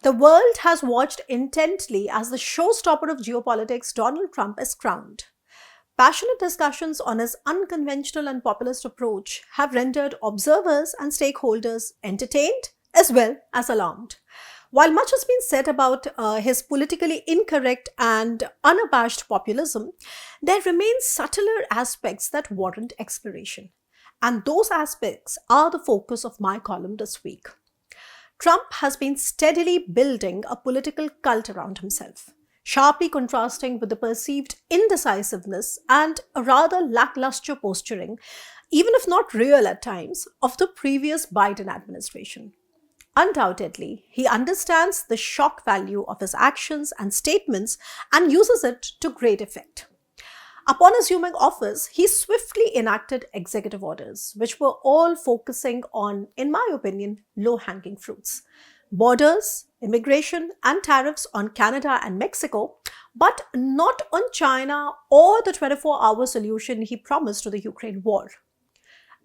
The world has watched intently as the showstopper of geopolitics, Donald Trump, is crowned. Passionate discussions on his unconventional and populist approach have rendered observers and stakeholders entertained as well as alarmed. While much has been said about his politically incorrect and unabashed populism, there remain subtler aspects that warrant exploration. And those aspects are the focus of my column this week. Trump has been steadily building a political cult around himself, sharply contrasting with the perceived indecisiveness and a rather lackluster posturing, even if not real at times, of the previous Biden administration. Undoubtedly, he understands the shock value of his actions and statements and uses it to great effect. Upon assuming office, he swiftly enacted executive orders, which were all focusing on, in my opinion, low-hanging fruits. Borders, immigration, and tariffs on Canada and Mexico, but not on China or the 24-hour solution he promised to the Ukraine war.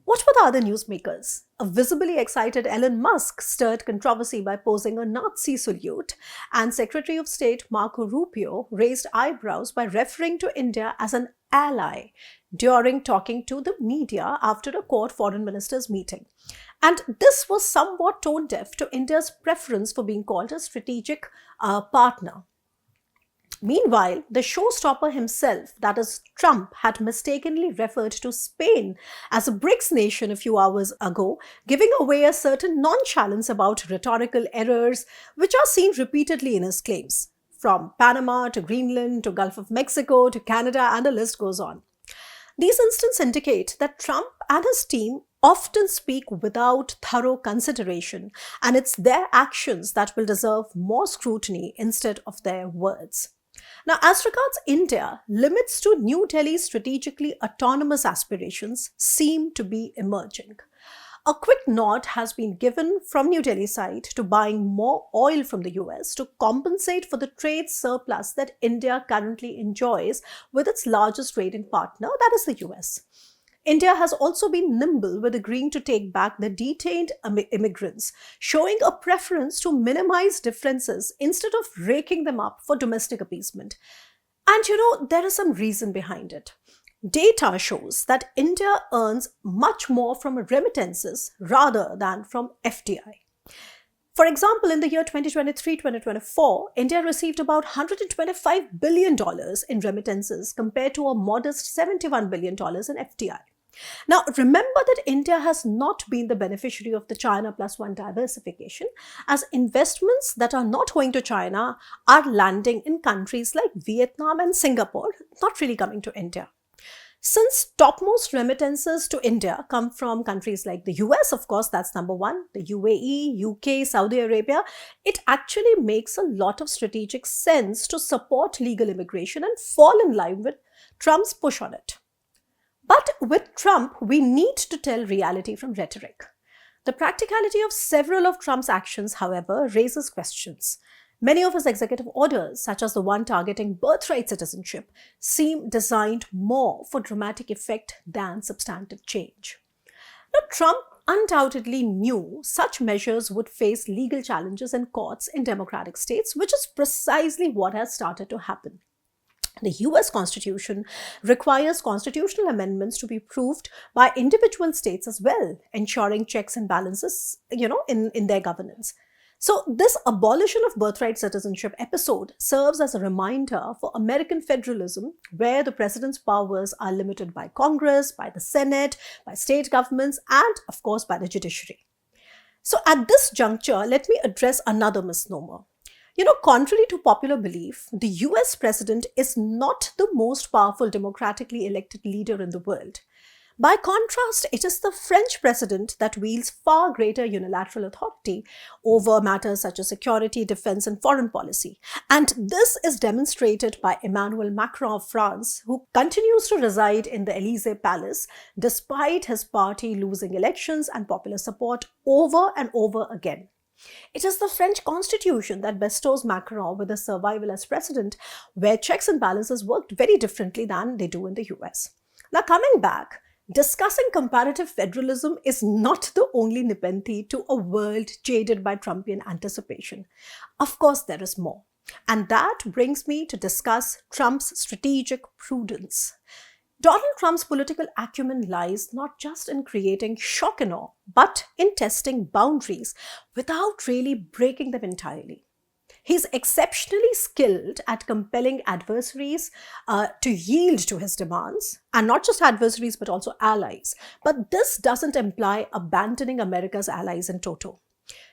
What were the other newsmakers? A visibly excited Elon Musk stirred controversy by posing a Nazi salute, and Secretary of State Marco Rubio raised eyebrows by referring to India as an ally during talking to the media after a Quad foreign ministers meeting. And this was somewhat tone deaf to India's preference for being called a strategic partner. Meanwhile, the showstopper himself, that is Trump, had mistakenly referred to Spain as a BRICS nation a few hours ago, giving away a certain nonchalance about rhetorical errors which are seen repeatedly in his claims, from Panama to Greenland to Gulf of Mexico to Canada, and the list goes on. These instances indicate that Trump and his team often speak without thorough consideration, and it's their actions that will deserve more scrutiny instead of their words. Now, as regards India, limits to New Delhi's strategically autonomous aspirations seem to be emerging. A quick nod has been given from New Delhi side to buying more oil from the US to compensate for the trade surplus that India currently enjoys with its largest trading partner, that is the US. India has also been nimble with agreeing to take back the detained immigrants, showing a preference to minimize differences instead of raking them up for domestic appeasement. And there is some reason behind it. Data shows that India earns much more from remittances rather than from FDI. For example, in the year 2023-2024, India received about $125 billion in remittances compared to a modest $71 billion in FDI. Now, remember that India has not been the beneficiary of the China plus one diversification, as investments that are not going to China are landing in countries like Vietnam and Singapore, not really coming to India. Since topmost remittances to India come from countries like the US, of course, that's number one, the UAE, UK, Saudi Arabia, it actually makes a lot of strategic sense to support legal immigration and fall in line with Trump's push on it. But with Trump, we need to tell reality from rhetoric. The practicality of several of Trump's actions, however, raises questions. Many of his executive orders, such as the one targeting birthright citizenship, seem designed more for dramatic effect than substantive change. Now, Trump undoubtedly knew such measures would face legal challenges in courts in democratic states, which is precisely what has started to happen. The US Constitution requires constitutional amendments to be proved by individual states as well, ensuring checks and balances, in their governance. So this abolition of birthright citizenship episode serves as a reminder for American federalism, where the president's powers are limited by Congress, by the Senate, by state governments, and of course by the judiciary. So at this juncture, let me address another misnomer. Contrary to popular belief, the US president is not the most powerful democratically elected leader in the world. By contrast, it is the French president that wields far greater unilateral authority over matters such as security, defense, and foreign policy. And this is demonstrated by Emmanuel Macron of France, who continues to reside in the Élysée Palace despite his party losing elections and popular support over and over again. It is the French constitution that bestows Macron with a survival as president, where checks and balances worked very differently than they do in the US. Now, coming back, Discussing comparative federalism is not the only nepenthe to a world jaded by Trumpian anticipation. Of course, there is more. And that brings me to discuss Trump's strategic prudence. Donald Trump's political acumen lies not just in creating shock and awe, but in testing boundaries without really breaking them entirely. He's exceptionally skilled at compelling adversaries to yield to his demands, and not just adversaries, but also allies. But this doesn't imply abandoning America's allies in toto.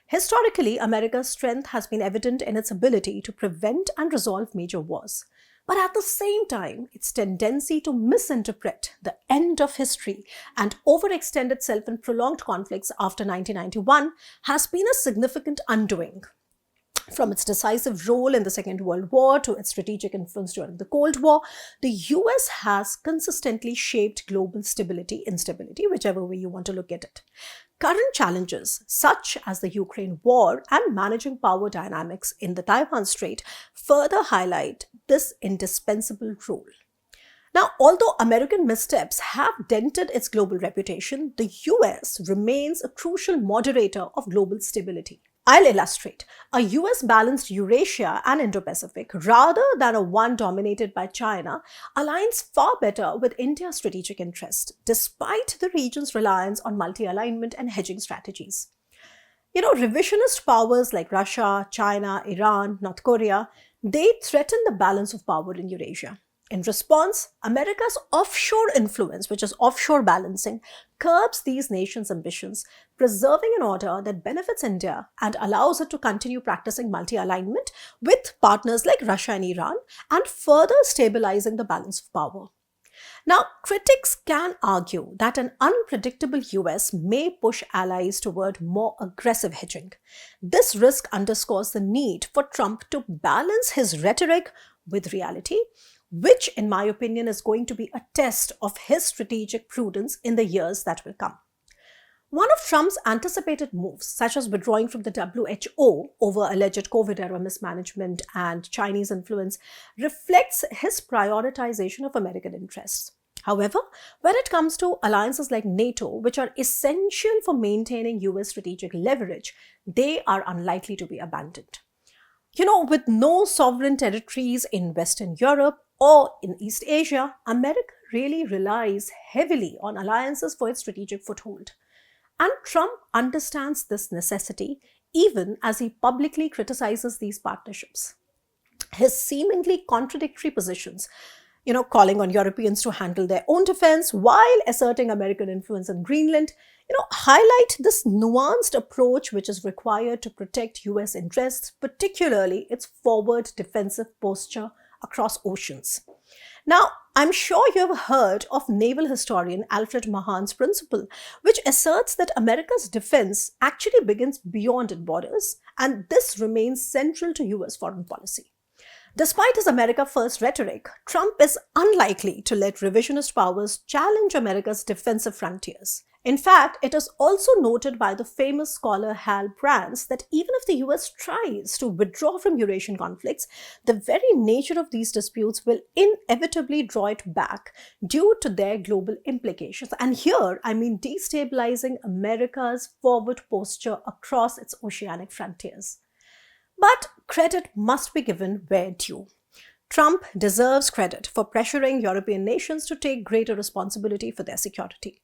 Historically, America's strength has been evident in its ability to prevent and resolve major wars. But at the same time, its tendency to misinterpret the end of history and overextend itself in prolonged conflicts after 1991 has been a significant undoing. From its decisive role in the Second World War to its strategic influence during the Cold War, the US has consistently shaped global instability, whichever way you want to look at it. Current challenges, such as the Ukraine war and managing power dynamics in the Taiwan Strait, further highlight this indispensable role. Now, although American missteps have dented its global reputation, the US remains a crucial moderator of global stability. I'll illustrate. A US-balanced Eurasia and Indo-Pacific, rather than a one dominated by China, aligns far better with India's strategic interest, despite the region's reliance on multi-alignment and hedging strategies. Revisionist powers like Russia, China, Iran, North Korea, they threaten the balance of power in Eurasia. In response, America's offshore influence, which is offshore balancing, curbs these nations' ambitions, preserving an order that benefits India and allows it to continue practicing multi-alignment with partners like Russia and Iran, and further stabilizing the balance of power. Now, critics can argue that an unpredictable US may push allies toward more aggressive hedging. This risk underscores the need for Trump to balance his rhetoric with reality, which, in my opinion, is going to be a test of his strategic prudence in the years that will come. One of Trump's anticipated moves, such as withdrawing from the WHO over alleged COVID-era mismanagement and Chinese influence, reflects his prioritization of American interests. However, when it comes to alliances like NATO, which are essential for maintaining US strategic leverage, they are unlikely to be abandoned. With no sovereign territories in Western Europe or in East Asia, America really relies heavily on alliances for its strategic foothold. And Trump understands this necessity even as he publicly criticizes these partnerships. His seemingly contradictory positions, calling on Europeans to handle their own defense while asserting American influence in Greenland, highlight this nuanced approach which is required to protect US interests, particularly its forward defensive posture across oceans. Now, I'm sure you have heard of naval historian Alfred Mahan's principle, which asserts that America's defense actually begins beyond its borders, and this remains central to US foreign policy. Despite his America First rhetoric, Trump is unlikely to let revisionist powers challenge America's defensive frontiers. In fact, it is also noted by the famous scholar Hal Brands that even if the US tries to withdraw from Eurasian conflicts, the very nature of these disputes will inevitably draw it back due to their global implications. And here, I mean destabilizing America's forward posture across its oceanic frontiers. But credit must be given where due. Trump deserves credit for pressuring European nations to take greater responsibility for their security.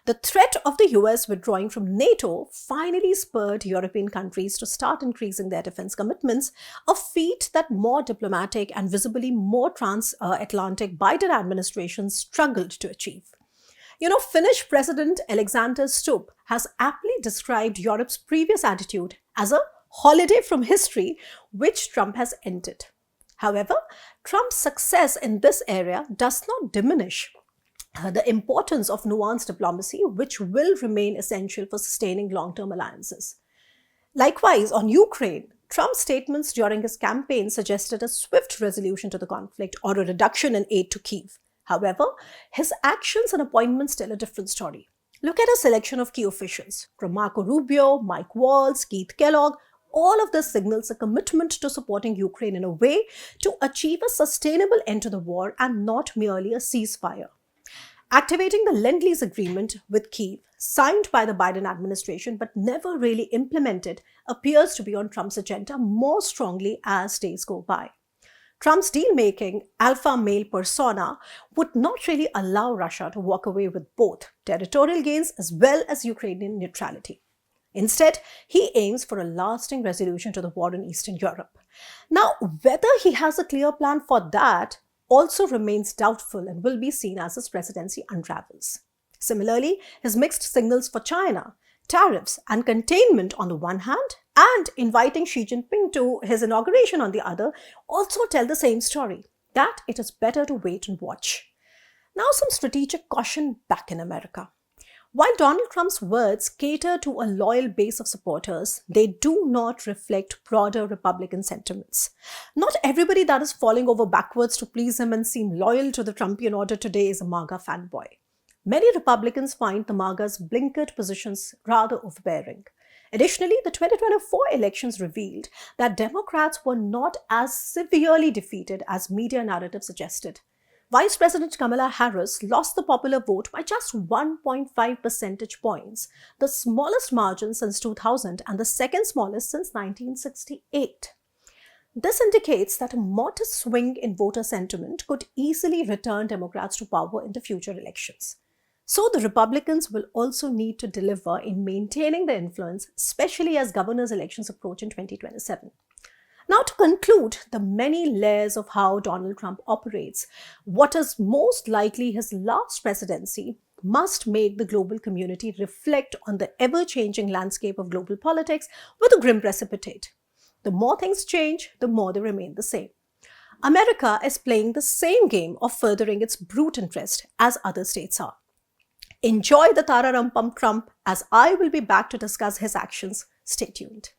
The threat of the US withdrawing from NATO finally spurred European countries to start increasing their defense commitments, a feat that more diplomatic and visibly more transatlantic Biden administrations struggled to achieve. Finnish President Alexander Stubb has aptly described Europe's previous attitude as a holiday from history, which Trump has ended. However, Trump's success in this area does not diminish the importance of nuanced diplomacy, which will remain essential for sustaining long-term alliances. Likewise, on Ukraine, Trump's statements during his campaign suggested a swift resolution to the conflict or a reduction in aid to Kyiv. However, his actions and appointments tell a different story. Look at a selection of key officials, from Marco Rubio, Mike Waltz, Keith Kellogg. All of this signals a commitment to supporting Ukraine in a way to achieve a sustainable end to the war and not merely a ceasefire. Activating the Lend-Lease Agreement with Kyiv, signed by the Biden administration but never really implemented, appears to be on Trump's agenda more strongly as days go by. Trump's deal-making alpha male persona would not really allow Russia to walk away with both territorial gains as well as Ukrainian neutrality. Instead, he aims for a lasting resolution to the war in Eastern Europe. Now, whether he has a clear plan for that also remains doubtful and will be seen as his presidency unravels. Similarly, his mixed signals for China, tariffs and containment on the one hand, and inviting Xi Jinping to his inauguration on the other also tell the same story, that it is better to wait and watch. Now, some strategic caution back in America. While Donald Trump's words cater to a loyal base of supporters, they do not reflect broader Republican sentiments. Not everybody that is falling over backwards to please him and seem loyal to the Trumpian order today is a MAGA fanboy. Many Republicans find the MAGA's blinkered positions rather overbearing. Additionally, the 2024 elections revealed that Democrats were not as severely defeated as media narrative suggested. Vice President Kamala Harris lost the popular vote by just 1.5 percentage points, the smallest margin since 2000 and the second smallest since 1968. This indicates that a modest swing in voter sentiment could easily return Democrats to power in the future elections. So the Republicans will also need to deliver in maintaining their influence, especially as governor's elections approach in 2027. Now, to conclude the many layers of how Donald Trump operates, what is most likely his last presidency must make the global community reflect on the ever-changing landscape of global politics with a grim precipitate. The more things change, the more they remain the same. America is playing the same game of furthering its brute interest as other states are. Enjoy the Tara Ram Pum Trump, as I will be back to discuss his actions. Stay tuned.